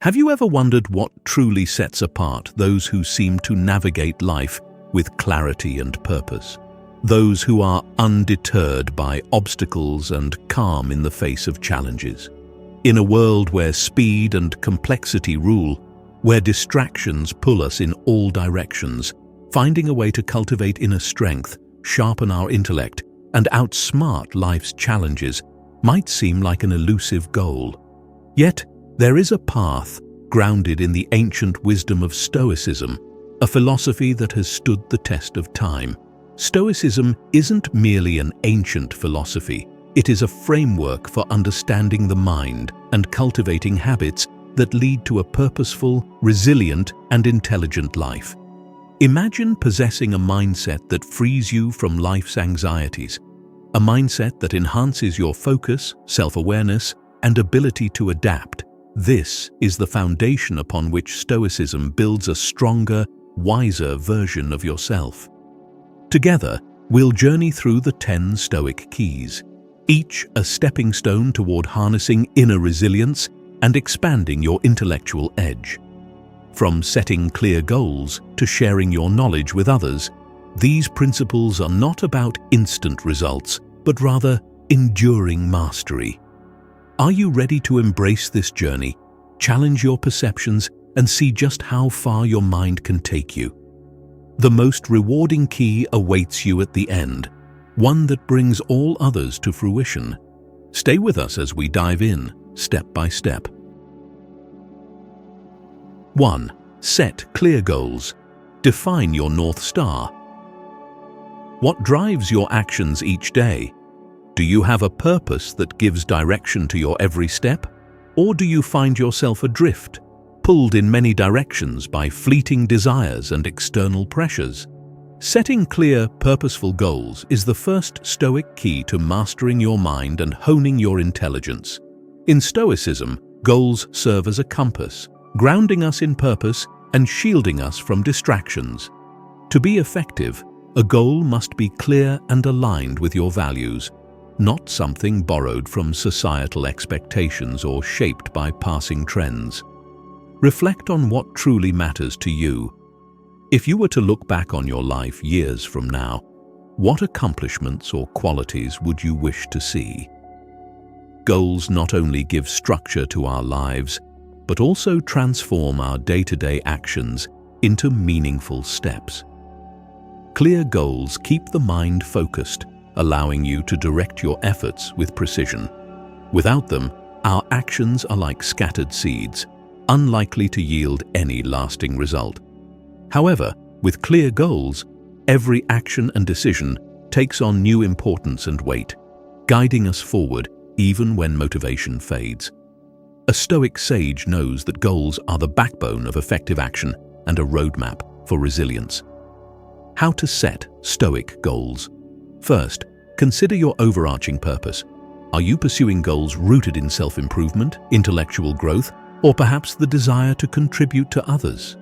Have you ever wondered what truly sets apart those who seem to navigate life with clarity and purpose? Those who are undeterred by obstacles and calm in the face of challenges. In a world where speed and complexity rule, where distractions pull us in all directions, finding a way to cultivate inner strength, sharpen our intellect, and outsmart life's challenges might seem like an elusive goal. Yet, there is a path grounded in the ancient wisdom of Stoicism, a philosophy that has stood the test of time. Stoicism isn't merely an ancient philosophy, it is a framework for understanding the mind and cultivating habits that lead to a purposeful, resilient, and intelligent life. Imagine possessing a mindset that frees you from life's anxieties, a mindset that enhances your focus, self-awareness, and ability to adapt. This is the foundation upon which Stoicism builds a stronger, wiser version of yourself. Together, we'll journey through the 10 Stoic keys, each a stepping stone toward harnessing inner resilience and expanding your intellectual edge. From setting clear goals to sharing your knowledge with others, these principles are not about instant results, but rather enduring mastery. Are you ready to embrace this journey, challenge your perceptions, and see just how far your mind can take you? The most rewarding key awaits you at the end, one that brings all others to fruition. Stay with us as we dive in, step by step. 1. Set clear goals. Define your North Star. What drives your actions each day? Do you have a purpose that gives direction to your every step? Or do you find yourself adrift, pulled in many directions by fleeting desires and external pressures? Setting clear, purposeful goals is the first Stoic key to mastering your mind and honing your intelligence. In Stoicism, goals serve as a compass, grounding us in purpose and shielding us from distractions. To be effective, a goal must be clear and aligned with your values, not something borrowed from societal expectations or shaped by passing trends. Reflect on what truly matters to you. If you were to look back on your life years from now, what accomplishments or qualities would you wish to see? Goals not only give structure to our lives, but also transform our day-to-day actions into meaningful steps. Clear goals keep the mind focused, allowing you to direct your efforts with precision. Without them, our actions are like scattered seeds, unlikely to yield any lasting result. However, with clear goals, every action and decision takes on new importance and weight, guiding us forward even when motivation fades. A Stoic sage knows that goals are the backbone of effective action and a roadmap for resilience. How to set Stoic goals. First, consider your overarching purpose. Are you pursuing goals rooted in self-improvement, intellectual growth, or perhaps the desire to contribute to others?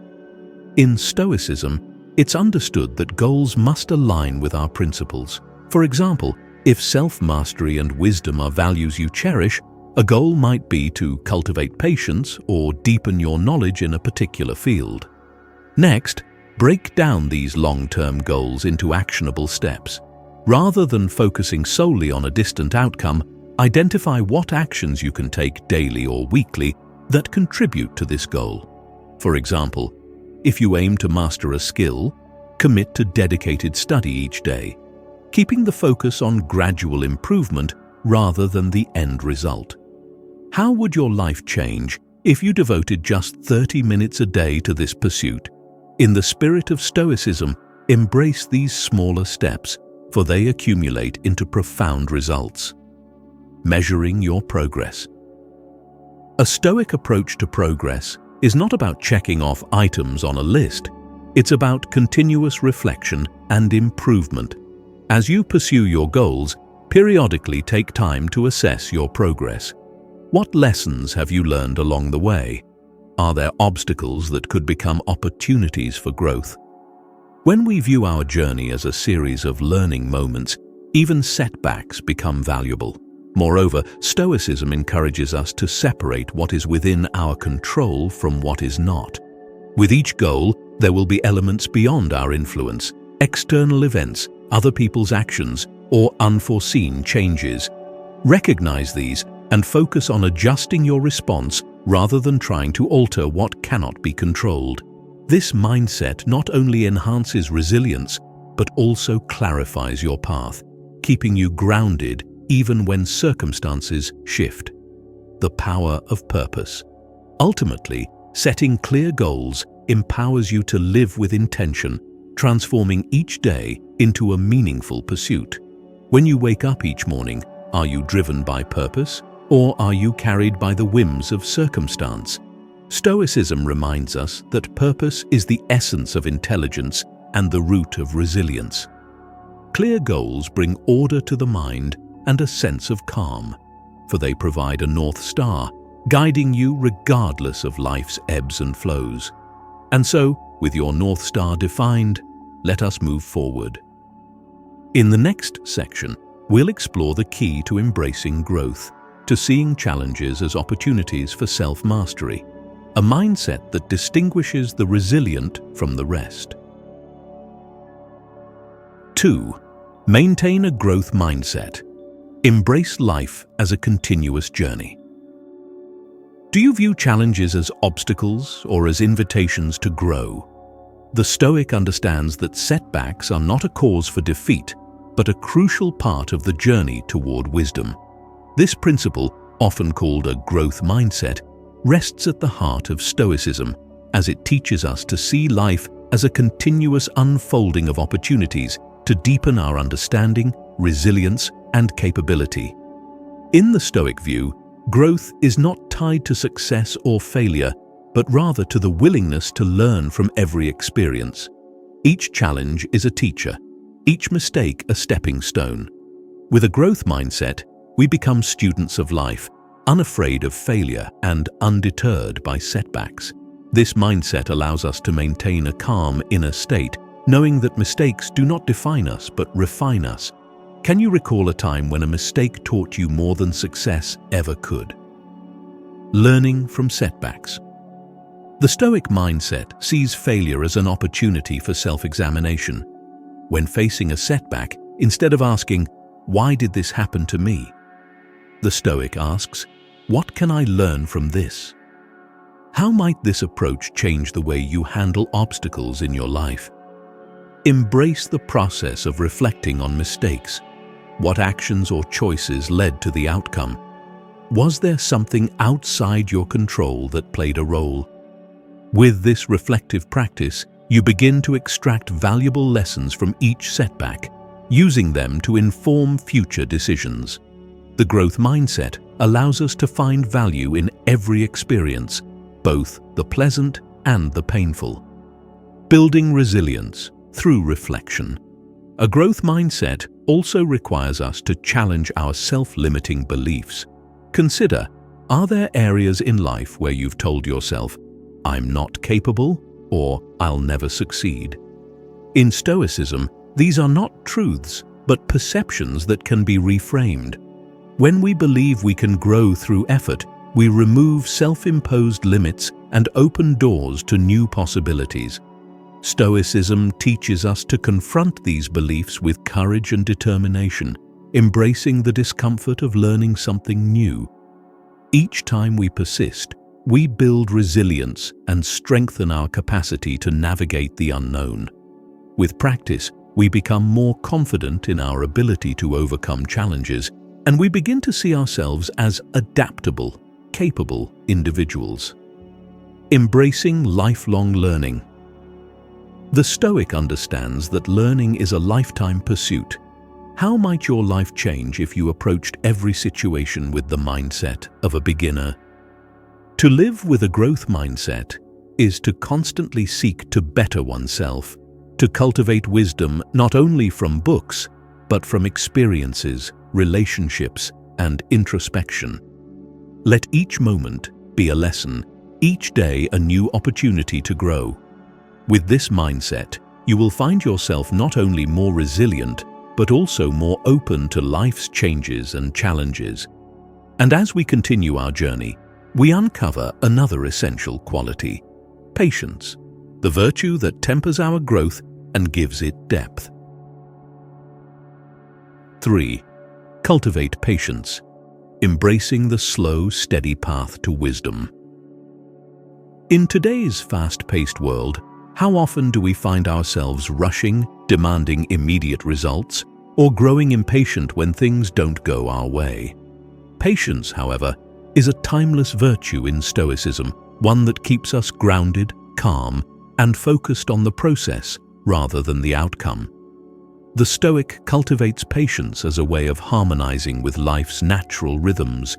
In Stoicism, it's understood that goals must align with our principles. For example, if self-mastery and wisdom are values you cherish, a goal might be to cultivate patience or deepen your knowledge in a particular field. Next, break down these long-term goals into actionable steps. Rather than focusing solely on a distant outcome, identify what actions you can take daily or weekly that contribute to this goal. For example, if you aim to master a skill, commit to dedicated study each day, keeping the focus on gradual improvement rather than the end result. How would your life change if you devoted just 30 minutes a day to this pursuit? In the spirit of Stoicism, embrace these smaller steps, for they accumulate into profound results. Measuring your progress. A Stoic approach to progress is not about checking off items on a list. It's about continuous reflection and improvement. As you pursue your goals, periodically take time to assess your progress. What lessons have you learned along the way? Are there obstacles that could become opportunities for growth? When we view our journey as a series of learning moments, even setbacks become valuable. Moreover, Stoicism encourages us to separate what is within our control from what is not. With each goal, there will be elements beyond our influence, external events, other people's actions, or unforeseen changes. Recognize these and focus on adjusting your response rather than trying to alter what cannot be controlled. This mindset not only enhances resilience, but also clarifies your path, keeping you grounded even when circumstances shift. The power of purpose. Ultimately, setting clear goals empowers you to live with intention, transforming each day into a meaningful pursuit. When you wake up each morning, are you driven by purpose, or are you carried by the whims of circumstance? Stoicism reminds us that purpose is the essence of intelligence and the root of resilience. Clear goals bring order to the mind and a sense of calm, for they provide a North Star, guiding you regardless of life's ebbs and flows. And so, with your North Star defined, let us move forward. In the next section, we'll explore the key to embracing growth, to seeing challenges as opportunities for self-mastery, a mindset that distinguishes the resilient from the rest. 2. Maintain a growth mindset. Embrace life as a continuous journey. Do you view challenges as obstacles or as invitations to grow? The Stoic understands that setbacks are not a cause for defeat, but a crucial part of the journey toward wisdom. This principle, often called a growth mindset, rests at the heart of Stoicism, as it teaches us to see life as a continuous unfolding of opportunities to deepen our understanding, resilience, and capability. In the Stoic view, growth is not tied to success or failure, but rather to the willingness to learn from every experience. Each challenge is a teacher, each mistake a stepping stone. With a growth mindset, we become students of life, unafraid of failure and undeterred by setbacks. This mindset allows us to maintain a calm inner state, knowing that mistakes do not define us but refine us. Can you recall a time when a mistake taught you more than success ever could? Learning from setbacks. The Stoic mindset sees failure as an opportunity for self-examination. When facing a setback, instead of asking, "Why did this happen to me?" the Stoic asks, "What can I learn from this?" How might this approach change the way you handle obstacles in your life? Embrace the process of reflecting on mistakes. What actions or choices led to the outcome? Was there something outside your control that played a role? With this reflective practice, you begin to extract valuable lessons from each setback, using them to inform future decisions. The growth mindset allows us to find value in every experience, both the pleasant and the painful. Building resilience through reflection. A growth mindset also requires us to challenge our self-limiting beliefs. Consider, are there areas in life where you've told yourself, "I'm not capable," or "I'll never succeed"? In Stoicism, these are not truths, but perceptions that can be reframed. When we believe we can grow through effort, we remove self-imposed limits and open doors to new possibilities. Stoicism teaches us to confront these beliefs with courage and determination, embracing the discomfort of learning something new. Each time we persist, we build resilience and strengthen our capacity to navigate the unknown. With practice, we become more confident in our ability to overcome challenges, and we begin to see ourselves as adaptable, capable individuals. Embracing lifelong learning. The Stoic understands that learning is a lifetime pursuit. How might your life change if you approached every situation with the mindset of a beginner? To live with a growth mindset is to constantly seek to better oneself, to cultivate wisdom not only from books, but from experiences, relationships, and introspection. Let each moment be a lesson, each day a new opportunity to grow. With this mindset, you will find yourself not only more resilient, but also more open to life's changes and challenges. And as we continue our journey, we uncover another essential quality: patience, the virtue that tempers our growth and gives it depth. 3. Cultivate patience, embracing the slow, steady path to wisdom. In today's fast-paced world, how often do we find ourselves rushing, demanding immediate results, or growing impatient when things don't go our way? Patience, however, is a timeless virtue in Stoicism, one that keeps us grounded, calm, and focused on the process rather than the outcome. The Stoic cultivates patience as a way of harmonizing with life's natural rhythms,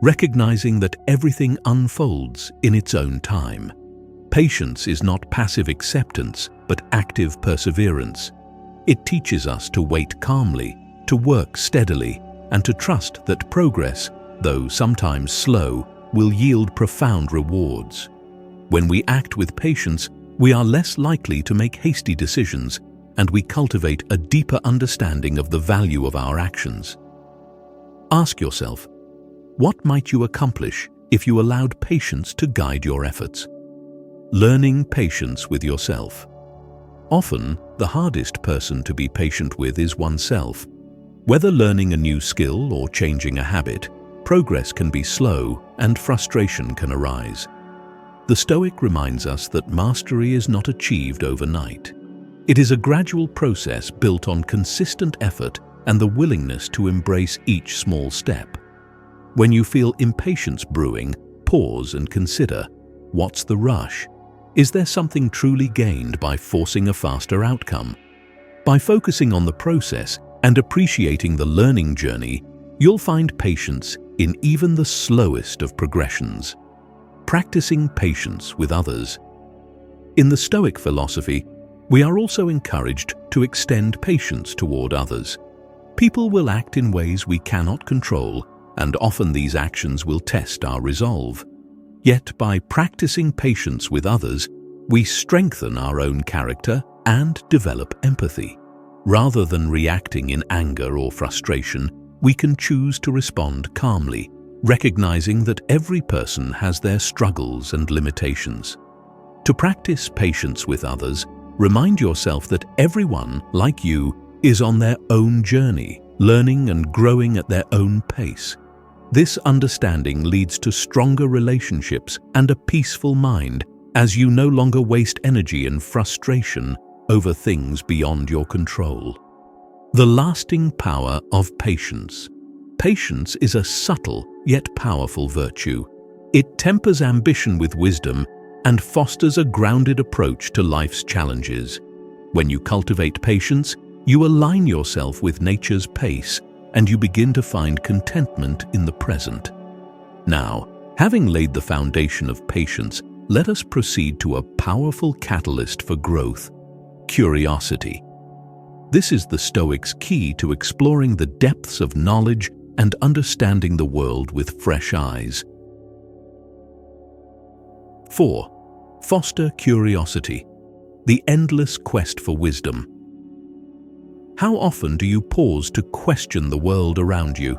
recognizing that everything unfolds in its own time. Patience is not passive acceptance, but active perseverance. It teaches us to wait calmly, to work steadily, and to trust that progress, though sometimes slow, will yield profound rewards. When we act with patience, we are less likely to make hasty decisions, and we cultivate a deeper understanding of the value of our actions. Ask yourself, what might you accomplish if you allowed patience to guide your efforts? Learning patience with yourself. Often, the hardest person to be patient with is oneself. Whether learning a new skill or changing a habit, progress can be slow and frustration can arise. The Stoic reminds us that mastery is not achieved overnight. It is a gradual process built on consistent effort and the willingness to embrace each small step. When you feel impatience brewing, pause and consider, what's the rush? Is there something truly gained by forcing a faster outcome? By focusing on the process and appreciating the learning journey, you'll find patience in even the slowest of progressions. Practicing patience with others. In the Stoic philosophy, we are also encouraged to extend patience toward others. People will act in ways we cannot control, and often these actions will test our resolve. Yet by practicing patience with others, we strengthen our own character and develop empathy. Rather than reacting in anger or frustration, we can choose to respond calmly, recognizing that every person has their struggles and limitations. To practice patience with others, remind yourself that everyone, like you, is on their own journey, learning and growing at their own pace. This understanding leads to stronger relationships and a peaceful mind, as you no longer waste energy and frustration over things beyond your control. The lasting power of patience. Patience is a subtle yet powerful virtue. It tempers ambition with wisdom and fosters a grounded approach to life's challenges. When you cultivate patience, you align yourself with nature's pace and you begin to find contentment in the present. Now, having laid the foundation of patience, let us proceed to a powerful catalyst for growth: curiosity. This is the Stoics' key to exploring the depths of knowledge and understanding the world with fresh eyes. 4. Foster curiosity, the endless quest for wisdom. How often do you pause to question the world around you?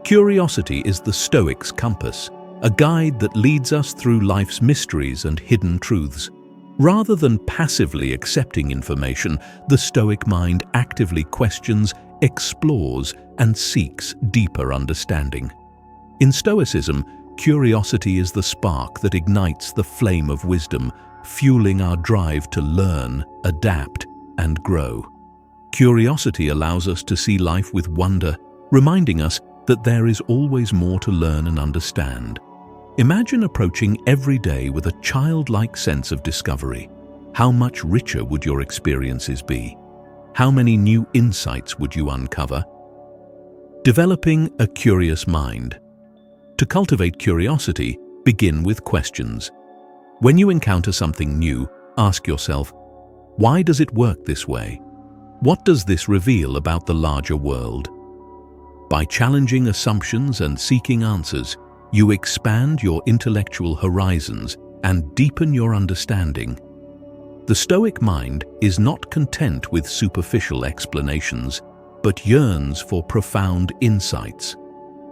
Curiosity is the Stoics' compass, a guide that leads us through life's mysteries and hidden truths. Rather than passively accepting information, the Stoic mind actively questions, explores, and seeks deeper understanding. In Stoicism, curiosity is the spark that ignites the flame of wisdom, fueling our drive to learn, adapt, and grow. Curiosity allows us to see life with wonder, reminding us that there is always more to learn and understand. Imagine approaching every day with a childlike sense of discovery. How much richer would your experiences be? How many new insights would you uncover? Developing a curious mind. To cultivate curiosity, begin with questions. When you encounter something new, ask yourself, why does it work this way? What does this reveal about the larger world? By challenging assumptions and seeking answers, you expand your intellectual horizons and deepen your understanding. The Stoic mind is not content with superficial explanations. but yearns for profound insights.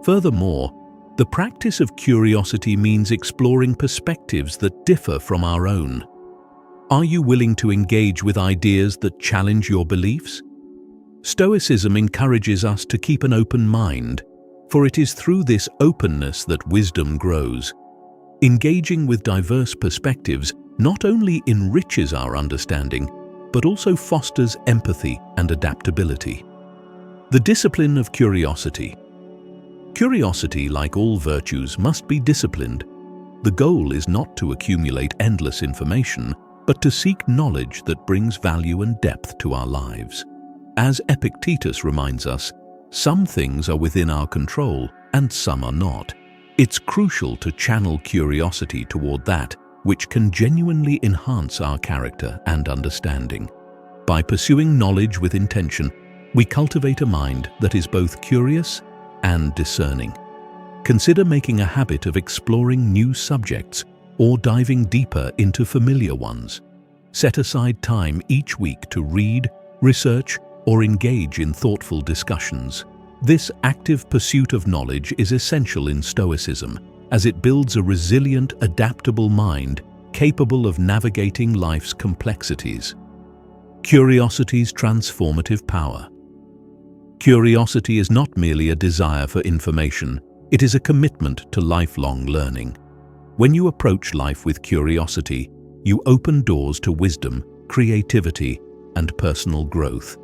Furthermore, the practice of curiosity means exploring perspectives that differ from our own. Are you willing to engage with ideas that challenge your beliefs? Stoicism encourages us to keep an open mind, for it is through this openness that wisdom grows. Engaging with diverse perspectives not only enriches our understanding, but also fosters empathy and adaptability. The discipline of curiosity. Curiosity, like all virtues, must be disciplined. The goal is not to accumulate endless information, but to seek knowledge that brings value and depth to our lives. As Epictetus reminds us, some things are within our control and some are not. It's crucial to channel curiosity toward that which can genuinely enhance our character and understanding. By pursuing knowledge with intention, we cultivate a mind that is both curious and discerning. Consider making a habit of exploring new subjects or diving deeper into familiar ones. Set aside time each week to read, research, or engage in thoughtful discussions. This active pursuit of knowledge is essential in Stoicism, as it builds a resilient, adaptable mind capable of navigating life's complexities. Curiosity's transformative power. Curiosity is not merely a desire for information, it is a commitment to lifelong learning. When you approach life with curiosity, you open doors to wisdom, creativity, and personal growth.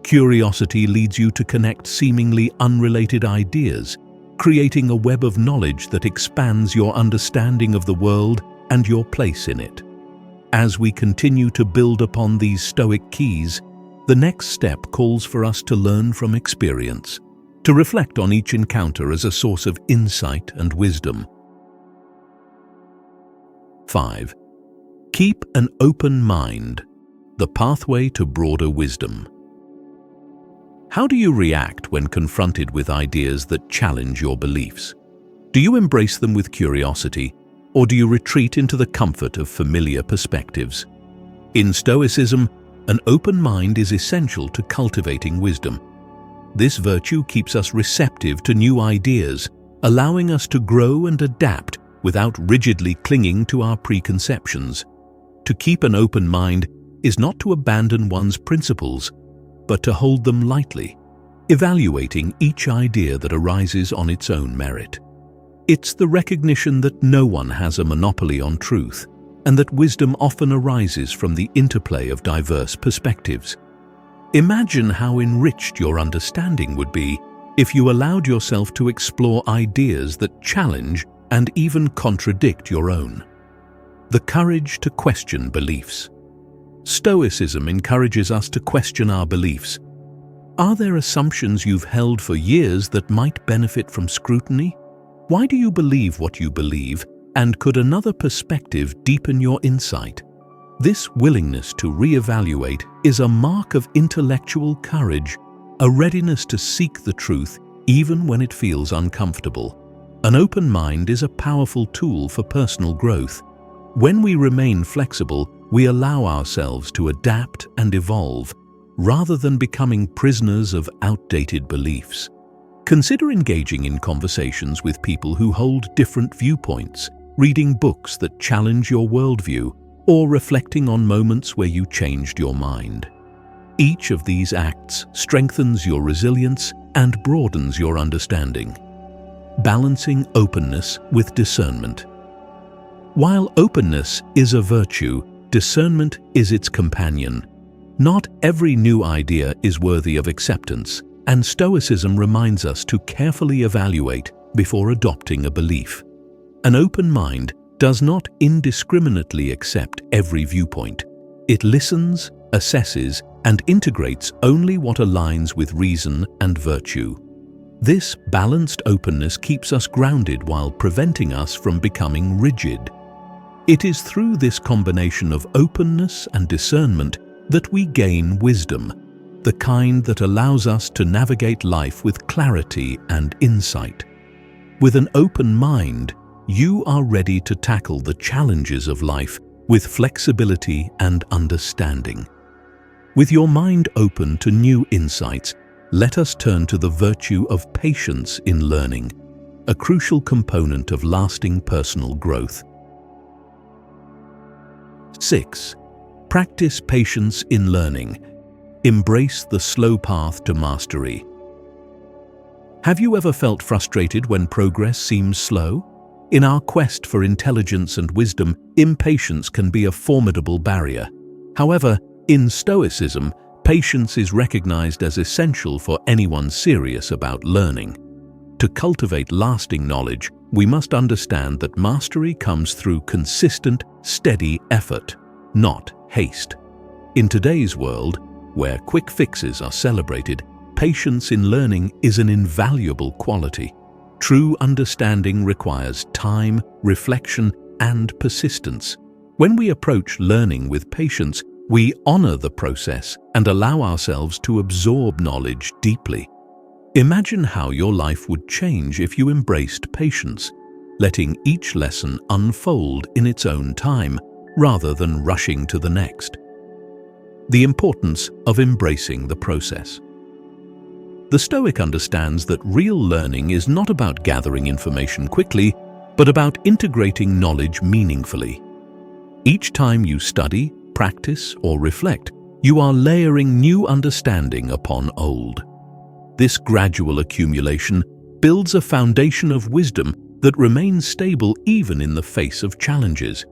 Curiosity leads you to connect seemingly unrelated ideas, creating a web of knowledge that expands your understanding of the world and your place in it. As we continue to build upon these Stoic keys, the next step calls for us to learn from experience, to reflect on each encounter as a source of insight and wisdom. 5. Keep an open mind, the pathway to broader wisdom. How do you react when confronted with ideas that challenge your beliefs? Do you embrace them with curiosity, or do you retreat into the comfort of familiar perspectives? In Stoicism, an open mind is essential to cultivating wisdom. This virtue keeps us receptive to new ideas, allowing us to grow and adapt without rigidly clinging to our preconceptions. To keep an open mind is not to abandon one's principles, but to hold them lightly, evaluating each idea that arises on its own merit. It's the recognition that no one has a monopoly on truth, and that wisdom often arises from the interplay of diverse perspectives. Imagine how enriched your understanding would be if you allowed yourself to explore ideas that challenge and even contradict your own. The courage to question beliefs. Stoicism encourages us to question our beliefs. Are there assumptions you've held for years that might benefit from scrutiny? Why do you believe what you believe, and could another perspective deepen your insight? This willingness to reevaluate is a mark of intellectual courage, a readiness to seek the truth even when it feels uncomfortable. An open mind is a powerful tool for personal growth. When we remain flexible, we allow ourselves to adapt and evolve, rather than becoming prisoners of outdated beliefs. Consider engaging in conversations with people who hold different viewpoints, reading books that challenge your worldview, or reflecting on moments where you changed your mind. Each of these acts strengthens your resilience and broadens your understanding. Balancing openness with discernment. While openness is a virtue, discernment is its companion. Not every new idea is worthy of acceptance, and Stoicism reminds us to carefully evaluate before adopting a belief. An open mind does not indiscriminately accept every viewpoint. It listens, assesses, and integrates only what aligns with reason and virtue. This balanced openness keeps us grounded while preventing us from becoming rigid. It is through this combination of openness and discernment that we gain wisdom, the kind that allows us to navigate life with clarity and insight. With an open mind, you are ready to tackle the challenges of life with flexibility and understanding. With your mind open to new insights, let us turn to the virtue of patience in learning, a crucial component of lasting personal growth. 6. Practice patience in learning. Embrace the slow path to mastery. Have you ever felt frustrated when progress seems slow? In our quest for intelligence and wisdom, impatience can be a formidable barrier. However, in Stoicism, patience is recognized as essential for anyone serious about learning. To cultivate lasting knowledge, we must understand that mastery comes through consistent, steady effort, not haste. In today's world, where quick fixes are celebrated, patience in learning is an invaluable quality. True understanding requires time, reflection, and persistence. When we approach learning with patience, we honor the process and allow ourselves to absorb knowledge deeply. Imagine how your life would change if you embraced patience, letting each lesson unfold in its own time rather than rushing to the next. The importance of embracing the process. The Stoic understands that real learning is not about gathering information quickly, but about integrating knowledge meaningfully. Each time you study, practice, or reflect, you are layering new understanding upon old. This gradual accumulation builds a foundation of wisdom that remains stable even in the face of challenges.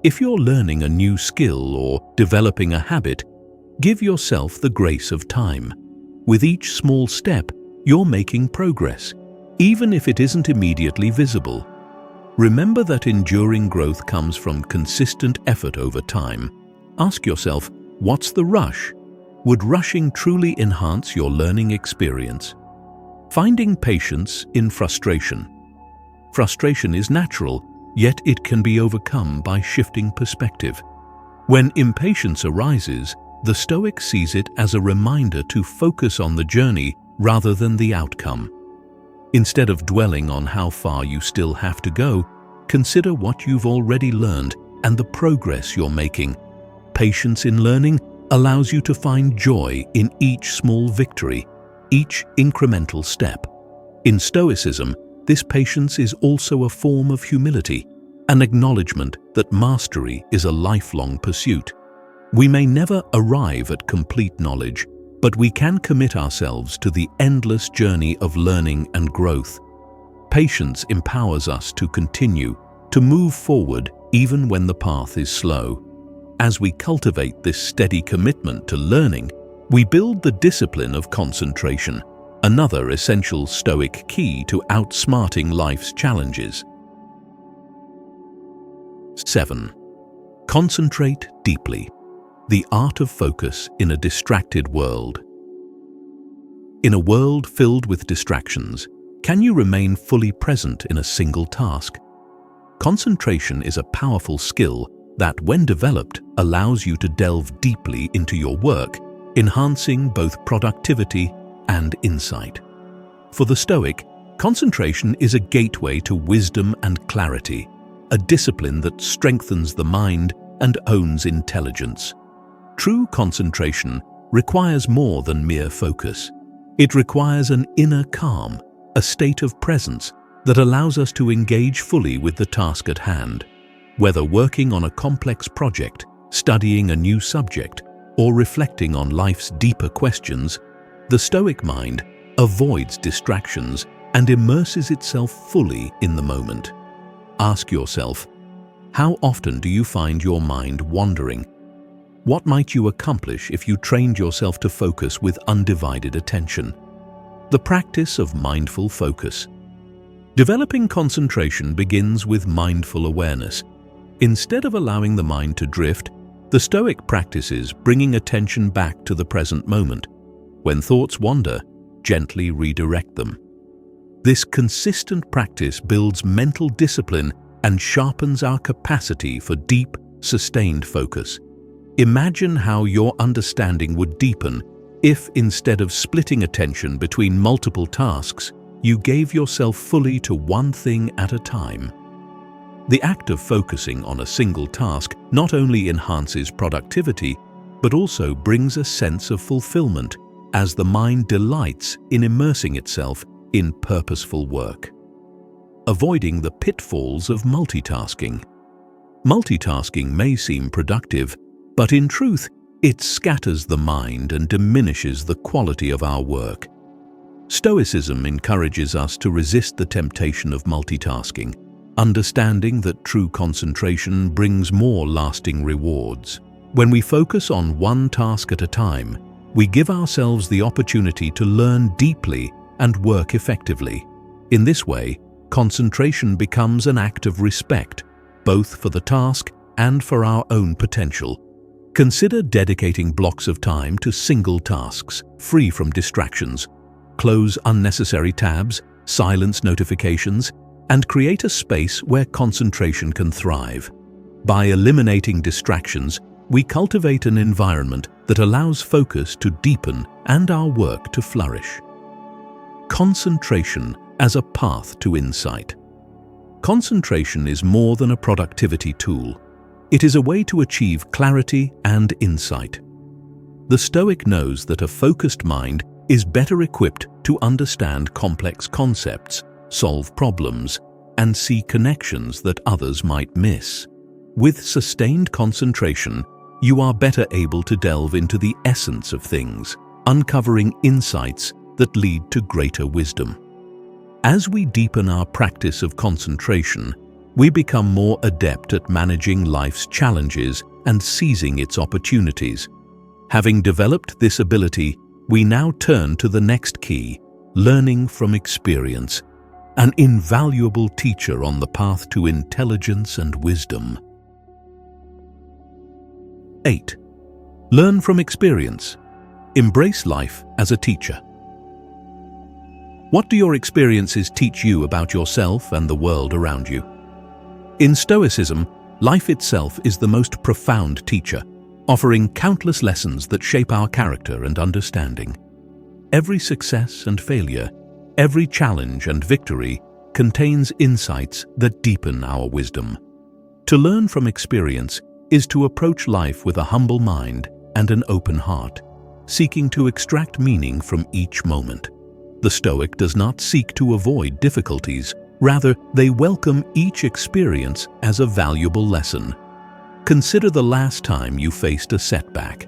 If you're learning a new skill or developing a habit, give yourself the grace of time. With each small step, you're making progress, even if it isn't immediately visible. Remember that enduring growth comes from consistent effort over time. Ask yourself, what's the rush? Would rushing truly enhance your learning experience? Finding patience in frustration. Frustration is natural, yet it can be overcome by shifting perspective. When impatience arises, the Stoic sees it as a reminder to focus on the journey rather than the outcome. Instead of dwelling on how far you still have to go, consider what you've already learned and the progress you're making. Patience in learning allows you to find joy in each small victory, each incremental step. In Stoicism, this patience is also a form of humility, an acknowledgement that mastery is a lifelong pursuit. We may never arrive at complete knowledge, but we can commit ourselves to the endless journey of learning and growth. Patience empowers us to continue, to move forward even when the path is slow. As we cultivate this steady commitment to learning, we build the discipline of concentration, another essential Stoic key to outsmarting life's challenges. 7. Concentrate deeply. The art of focus in a distracted world. In a world filled with distractions, can you remain fully present in a single task? Concentration is a powerful skill that, when developed, allows you to delve deeply into your work, enhancing both productivity and insight. For the Stoic, concentration is a gateway to wisdom and clarity, a discipline that strengthens the mind and owns intelligence. True concentration requires more than mere focus. It requires an inner calm, a state of presence that allows us to engage fully with the task at hand. Whether working on a complex project, studying a new subject, or reflecting on life's deeper questions, the Stoic mind avoids distractions and immerses itself fully in the moment. Ask yourself, how often do you find your mind wandering? What might you accomplish if you trained yourself to focus with undivided attention? The practice of mindful focus. Developing concentration begins with mindful awareness. Instead of allowing the mind to drift, the Stoic practices bringing attention back to the present moment. When thoughts wander, gently redirect them. This consistent practice builds mental discipline and sharpens our capacity for deep, sustained focus. Imagine how your understanding would deepen if, instead of splitting attention between multiple tasks, you gave yourself fully to one thing at a time. The act of focusing on a single task not only enhances productivity, but also brings a sense of fulfillment, as the mind delights in immersing itself in purposeful work. Avoiding the pitfalls of multitasking. Multitasking may seem productive, but in truth, it scatters the mind and diminishes the quality of our work. Stoicism encourages us to resist the temptation of multitasking, understanding that true concentration brings more lasting rewards. When we focus on one task at a time, we give ourselves the opportunity to learn deeply and work effectively. In this way, concentration becomes an act of respect, both for the task and for our own potential. Consider dedicating blocks of time to single tasks, free from distractions. Close unnecessary tabs, silence notifications, and create a space where concentration can thrive. By eliminating distractions, we cultivate an environment that allows focus to deepen and our work to flourish. Concentration as a path to insight. Concentration is more than a productivity tool. It is a way to achieve clarity and insight. The Stoic knows that a focused mind is better equipped to understand complex concepts, solve problems, and see connections that others might miss. With sustained concentration, you are better able to delve into the essence of things, uncovering insights that lead to greater wisdom. As we deepen our practice of concentration, we become more adept at managing life's challenges and seizing its opportunities. Having developed this ability, we now turn to the next key, learning from experience, an invaluable teacher on the path to intelligence and wisdom. 8. Learn from experience. Embrace life as a teacher. What do your experiences teach you about yourself and the world around you? In Stoicism, life itself is the most profound teacher, offering countless lessons that shape our character and understanding. Every success and failure, every challenge and victory contains insights that deepen our wisdom. To learn from experience is to approach life with a humble mind and an open heart, seeking to extract meaning from each moment. The Stoic does not seek to avoid difficulties. Rather, they welcome each experience as a valuable lesson. Consider the last time you faced a setback.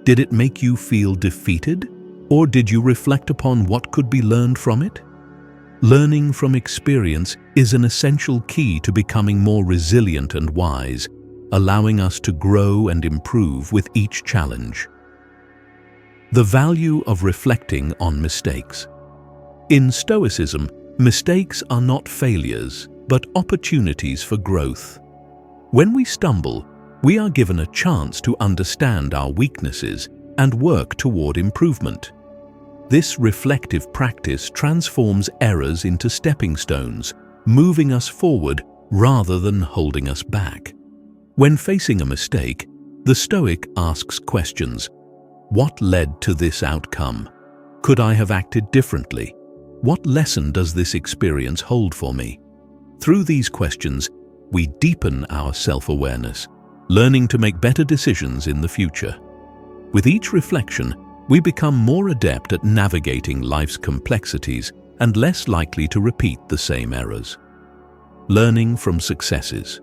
Did it make you feel defeated, or did you reflect upon what could be learned from it? Learning from experience is an essential key to becoming more resilient and wise, allowing us to grow and improve with each challenge. The value of reflecting on mistakes. In Stoicism, mistakes are not failures, but opportunities for growth. When we stumble, we are given a chance to understand our weaknesses and work toward improvement. This reflective practice transforms errors into stepping stones, moving us forward rather than holding us back. When facing a mistake, the Stoic asks questions. What led to this outcome? Could I have acted differently? What lesson does this experience hold for me? Through these questions, we deepen our self-awareness, learning to make better decisions in the future. With each reflection, we become more adept at navigating life's complexities and less likely to repeat the same errors. Learning from successes.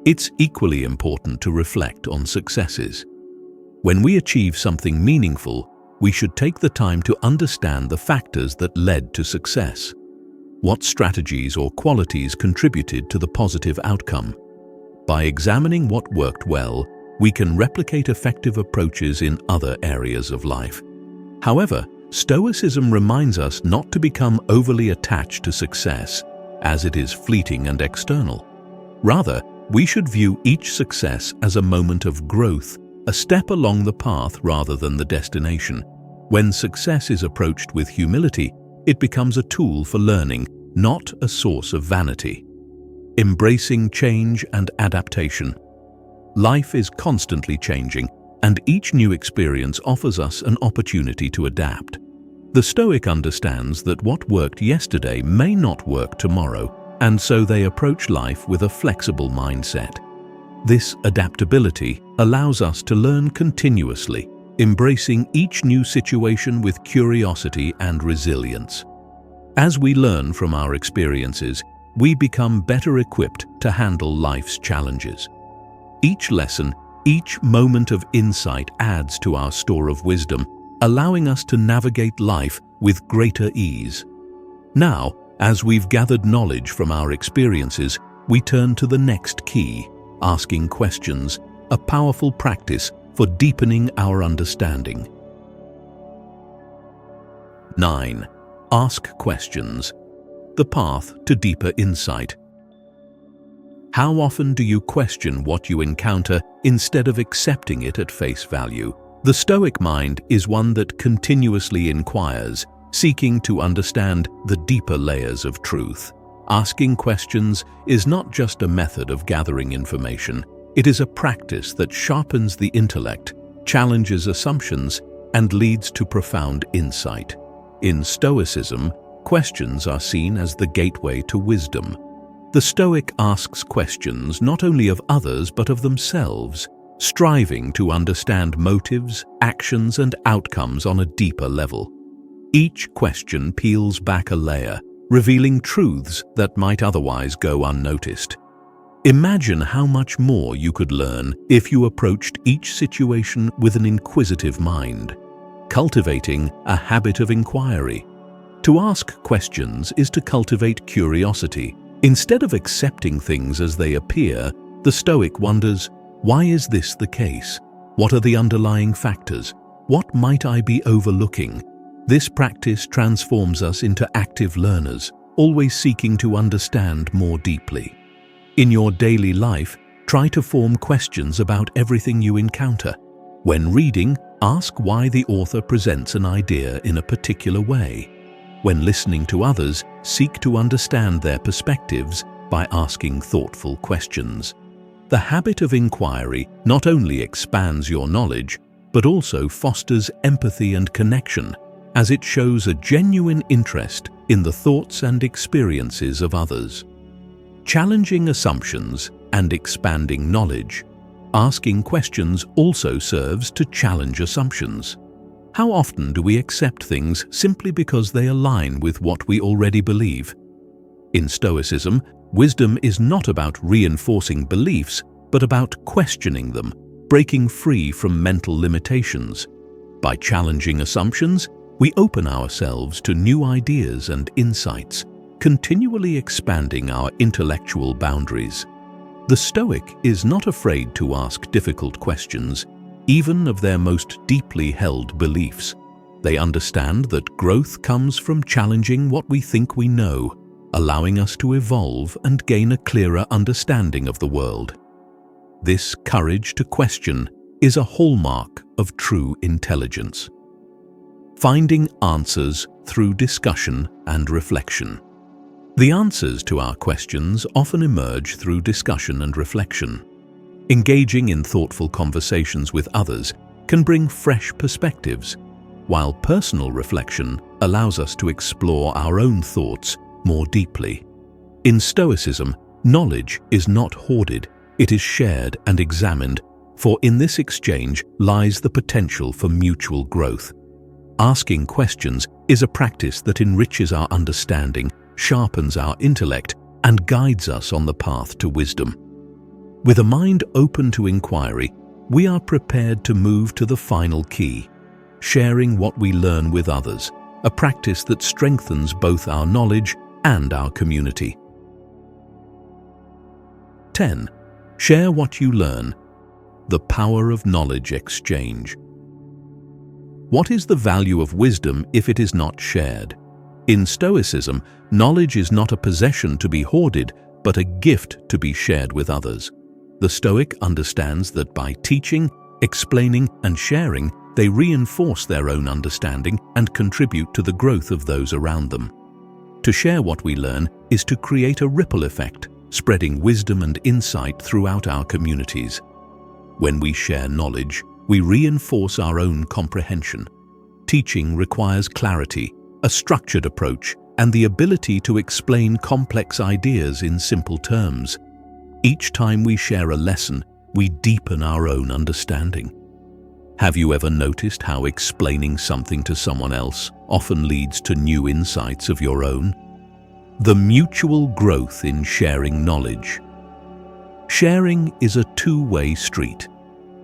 It's equally important to reflect on successes. When we achieve something meaningful, we should take the time to understand the factors that led to success. What strategies or qualities contributed to the positive outcome? By examining what worked well, we can replicate effective approaches in other areas of life. However, Stoicism reminds us not to become overly attached to success, as it is fleeting and external. Rather, we should view each success as a moment of growth, a step along the path rather than the destination. When success is approached with humility, it becomes a tool for learning, not a source of vanity. Embracing change and adaptation. Life is constantly changing, and each new experience offers us an opportunity to adapt. The Stoic understands that what worked yesterday may not work tomorrow, and so they approach life with a flexible mindset. This adaptability allows us to learn continuously, embracing each new situation with curiosity and resilience. As we learn from our experiences, we become better equipped to handle life's challenges. Each lesson, each moment of insight adds to our store of wisdom, allowing us to navigate life with greater ease. Now, as we've gathered knowledge from our experiences, we turn to the next key, asking questions, a powerful practice for deepening our understanding. 9. Ask questions. The path to deeper insight. How often do you question what you encounter instead of accepting it at face value? The Stoic mind is one that continuously inquires, seeking to understand the deeper layers of truth. Asking questions is not just a method of gathering information, it is a practice that sharpens the intellect, challenges assumptions, and leads to profound insight. In Stoicism, questions are seen as the gateway to wisdom. The Stoic asks questions not only of others but of themselves, striving to understand motives, actions, and outcomes on a deeper level. Each question peels back a layer, revealing truths that might otherwise go unnoticed. Imagine how much more you could learn if you approached each situation with an inquisitive mind, cultivating a habit of inquiry. To ask questions is to cultivate curiosity. Instead of accepting things as they appear, the Stoic wonders, why is this the case? What are the underlying factors? What might I be overlooking? This practice transforms us into active learners, always seeking to understand more deeply. In your daily life, try to form questions about everything you encounter. When reading, ask why the author presents an idea in a particular way. When listening to others, seek to understand their perspectives by asking thoughtful questions. The habit of inquiry not only expands your knowledge, but also fosters empathy and connection, as it shows a genuine interest in the thoughts and experiences of others. Challenging assumptions and expanding knowledge. Asking questions also serves to challenge assumptions. How often do we accept things simply because they align with what we already believe? In Stoicism, wisdom is not about reinforcing beliefs, but about questioning them, breaking free from mental limitations. By challenging assumptions, we open ourselves to new ideas and insights, continually expanding our intellectual boundaries. The Stoic is not afraid to ask difficult questions, even of their most deeply held beliefs. They understand that growth comes from challenging what we think we know, allowing us to evolve and gain a clearer understanding of the world. This courage to question is a hallmark of true intelligence. Finding answers through discussion and reflection. The answers to our questions often emerge through discussion and reflection. Engaging in thoughtful conversations with others can bring fresh perspectives, while personal reflection allows us to explore our own thoughts more deeply. In Stoicism, knowledge is not hoarded, it is shared and examined, for in this exchange lies the potential for mutual growth. Asking questions is a practice that enriches our understanding, sharpens our intellect, and guides us on the path to wisdom. With a mind open to inquiry, we are prepared to move to the final key, sharing what we learn with others, a practice that strengthens both our knowledge and our community. 10. Share what you learn. The power of knowledge exchange. What is the value of wisdom if it is not shared? In Stoicism, knowledge is not a possession to be hoarded, but a gift to be shared with others. The Stoic understands that by teaching, explaining, and sharing, they reinforce their own understanding and contribute to the growth of those around them. To share what we learn is to create a ripple effect, spreading wisdom and insight throughout our communities. When we share knowledge, we reinforce our own comprehension. Teaching requires clarity, a structured approach, and the ability to explain complex ideas in simple terms. Each time we share a lesson, we deepen our own understanding. Have you ever noticed how explaining something to someone else often leads to new insights of your own? The mutual growth in sharing knowledge. Sharing is a two-way street.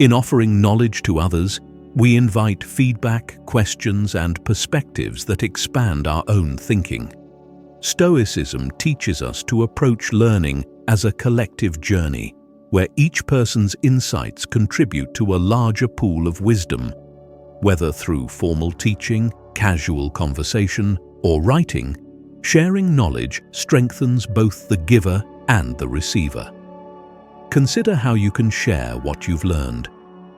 In offering knowledge to others, we invite feedback, questions, and perspectives that expand our own thinking. Stoicism teaches us to approach learning as a collective journey, where each person's insights contribute to a larger pool of wisdom. Whether through formal teaching, casual conversation, or writing, sharing knowledge strengthens both the giver and the receiver. Consider how you can share what you've learned.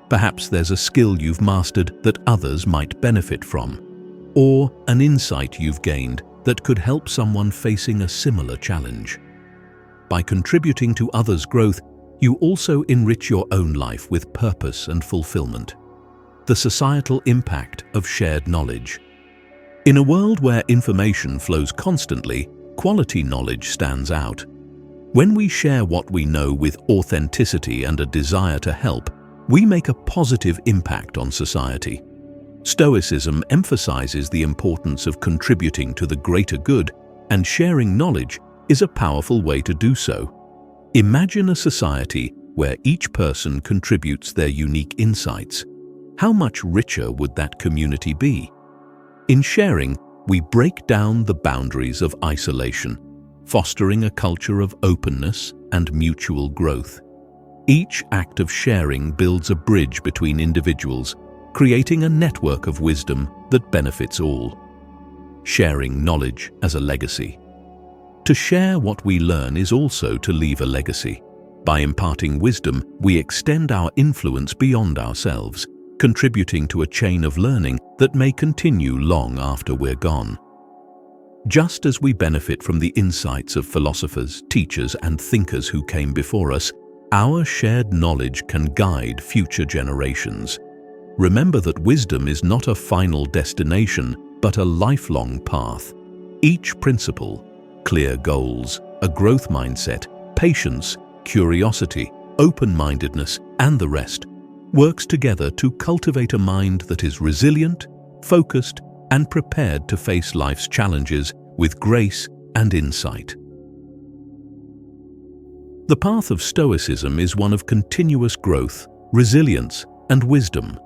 Perhaps there's a skill you've mastered that others might benefit from, or an insight you've gained that could help someone facing a similar challenge. By contributing to others' growth, you also enrich your own life with purpose and fulfillment. The societal impact of shared knowledge. In a world where information flows constantly, quality knowledge stands out. When we share what we know with authenticity and a desire to help, we make a positive impact on society. Stoicism emphasizes the importance of contributing to the greater good, and sharing knowledge is a powerful way to do so. Imagine a society where each person contributes their unique insights. How much richer would that community be? In sharing, we break down the boundaries of isolation, fostering a culture of openness and mutual growth. Each act of sharing builds a bridge between individuals, creating a network of wisdom that benefits all. Sharing knowledge as a legacy. To share what we learn is also to leave a legacy. By imparting wisdom, we extend our influence beyond ourselves, contributing to a chain of learning that may continue long after we're gone. Just as we benefit from the insights of philosophers, teachers, and thinkers who came before us, our shared knowledge can guide future generations. Remember that wisdom is not a final destination, but a lifelong path. Each principle, clear goals, a growth mindset, patience, curiosity, open-mindedness, and the rest, works together to cultivate a mind that is resilient, focused, and prepared to face life's challenges with grace and insight. The path of Stoicism is one of continuous growth, resilience, and wisdom.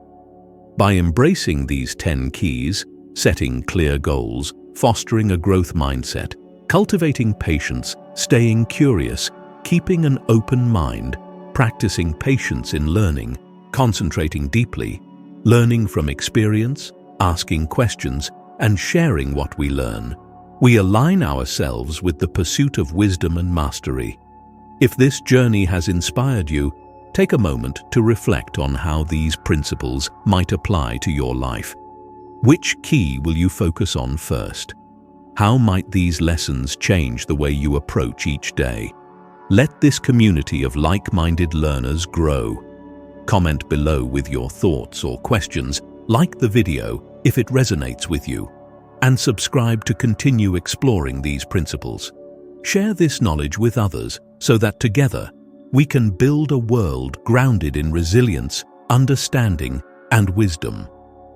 By embracing these 10 keys, setting clear goals, fostering a growth mindset, cultivating patience, staying curious, keeping an open mind, practicing patience in learning, concentrating deeply, learning from experience, asking questions, and sharing what we learn, we align ourselves with the pursuit of wisdom and mastery. If this journey has inspired you, take a moment to reflect on how these principles might apply to your life. Which key will you focus on first? How might these lessons change the way you approach each day? Let this community of like-minded learners grow. Comment below with your thoughts or questions, like the video if it resonates with you, and subscribe to continue exploring these principles. Share this knowledge with others so that together we can build a world grounded in resilience, understanding, and wisdom.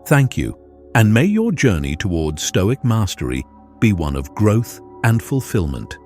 Thank you, and may your journey towards Stoic mastery be one of growth and fulfillment.